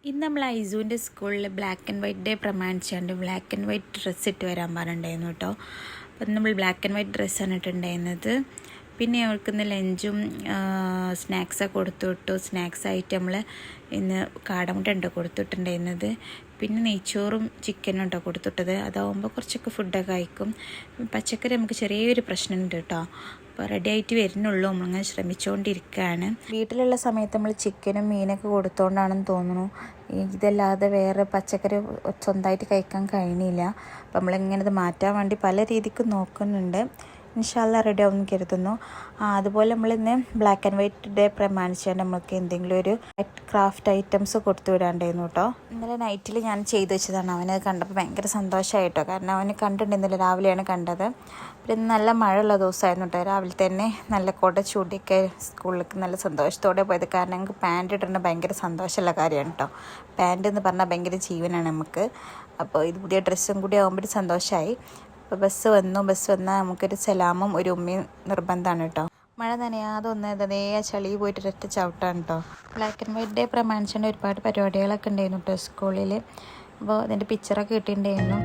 ഇന്ന് നമ്മൾ ഐസുവിൻ്റെ സ്കൂളിൽ ബ്ലാക്ക് ആൻഡ് വൈറ്റ് ഡേ പ്രമാണിച്ചുകൊണ്ട് ബ്ലാക്ക് ആൻഡ് വൈറ്റ് ഡ്രസ്സ് ഇട്ട് വരാൻ പറഞ്ഞിട്ടുണ്ടായിരുന്നു കേട്ടോ. അപ്പം നമ്മൾ ബ്ലാക്ക് ആൻഡ് വൈറ്റ് ഡ്രസ്സാണ് ഇട്ടുണ്ടായിരുന്നത്. പിന്നെ അവർക്ക് ഇന്ന് ലഞ്ചും സ്നാക്സൊക്കെ കൊടുത്തു വിട്ടു. സ്നാക്സായിട്ട് നമ്മൾ ഇന്ന് കാടമുട്ട ഉണ്ട് കൊടുത്തിട്ടുണ്ടായിരുന്നത്. പിന്നെ നെയ്ച്ചോറും ചിക്കനും ഉണ്ടോ കൊടുത്തിട്ടത്. അതാവുമ്പോൾ കുറച്ചൊക്കെ ഫുഡൊക്കെ കഴിക്കും. പച്ചക്കറി നമുക്ക് ചെറിയൊരു പ്രശ്നമുണ്ട് കേട്ടോ. അപ്പോൾ റെഡി ആയിട്ട് വരുന്നുള്ളൂ. നമ്മളിങ്ങനെ ശ്രമിച്ചുകൊണ്ടിരിക്കുകയാണ്. വീട്ടിലുള്ള സമയത്ത് നമ്മൾ ചിക്കനും മീനൊക്കെ കൊടുത്തുകൊണ്ടാണെന്ന് തോന്നുന്നു ഇതല്ലാതെ വേറെ പച്ചക്കറി സ്വന്തമായിട്ട് കഴിക്കാൻ കഴിയുന്നില്ല. അപ്പോൾ നമ്മളിങ്ങനെ ഇത് മാറ്റാൻ വേണ്ടി പല രീതിക്ക് നോക്കുന്നുണ്ട്. ഇൻഷാ അല്ലാഹ് റെഡി ആവുമെന്ന് കരുതുന്നു. അതുപോലെ നമ്മളിന്ന് ബ്ലാക്ക് ആൻഡ് വൈറ്റ് ഡേ പ്രമാണിച്ചുകൊണ്ട് നമുക്ക് എന്തെങ്കിലും ഒരു ക്രാഫ്റ്റ് ഐറ്റംസ് കൊടുത്തു വിടാണ്ടായിരുന്നു കേട്ടോ. ഇന്നലെ നൈറ്റിൽ ഞാൻ ചെയ്തു വെച്ചതാണ്. അവനത് കണ്ടപ്പോൾ ഭയങ്കര സന്തോഷമായിട്ടോ. കാരണം അവന് കണ്ടിട്ടുണ്ട്, ഇന്നലെ രാവിലെയാണ് കണ്ടത്. പിന്നെ നല്ല മഴയുള്ള ദിവസമായിരുന്നു കേട്ടോ. രാവിലെ തന്നെ നല്ല കൊട ചൂടിയൊക്കെ സ്കൂളിലേക്ക് നല്ല സന്തോഷത്തോടെ പോയത്. കാരണം ഞങ്ങൾക്ക് പാൻറ് ഇടേണ്ട ഭയങ്കര സന്തോഷമുള്ള കാര്യമാണ് കേട്ടോ. പാൻറ് എന്ന് പറഞ്ഞാൽ ഭയങ്കര ജീവനാണ് നമുക്ക്. അപ്പോൾ ഇത് പുതിയ ഡ്രസ്സും കൂടി ആകുമ്പോൾ ഒരു സന്തോഷമായി. അപ്പോൾ ബസ് വന്നാൽ നമുക്കൊരു സലാമും ഒരു ഉമ്മയും നിർബന്ധമാണ് കേട്ടോ. മഴ നനയാതെ അതേ ആ ചളി പോയിട്ട് ഒരൊറ്റ ചവിട്ടാണ് കേട്ടോ. ബ്ലാക്ക് ആൻഡ് വൈറ്റ് ഡേ പ്രമാണിച്ചുകൊണ്ട് ഒരുപാട് പരിപാടികളൊക്കെ ഉണ്ടായിരുന്നു കേട്ടോ സ്കൂളിൽ. അപ്പോൾ അതിൻ്റെ പിക്ചറൊക്കെ കിട്ടിയിട്ടുണ്ടായിരുന്നു.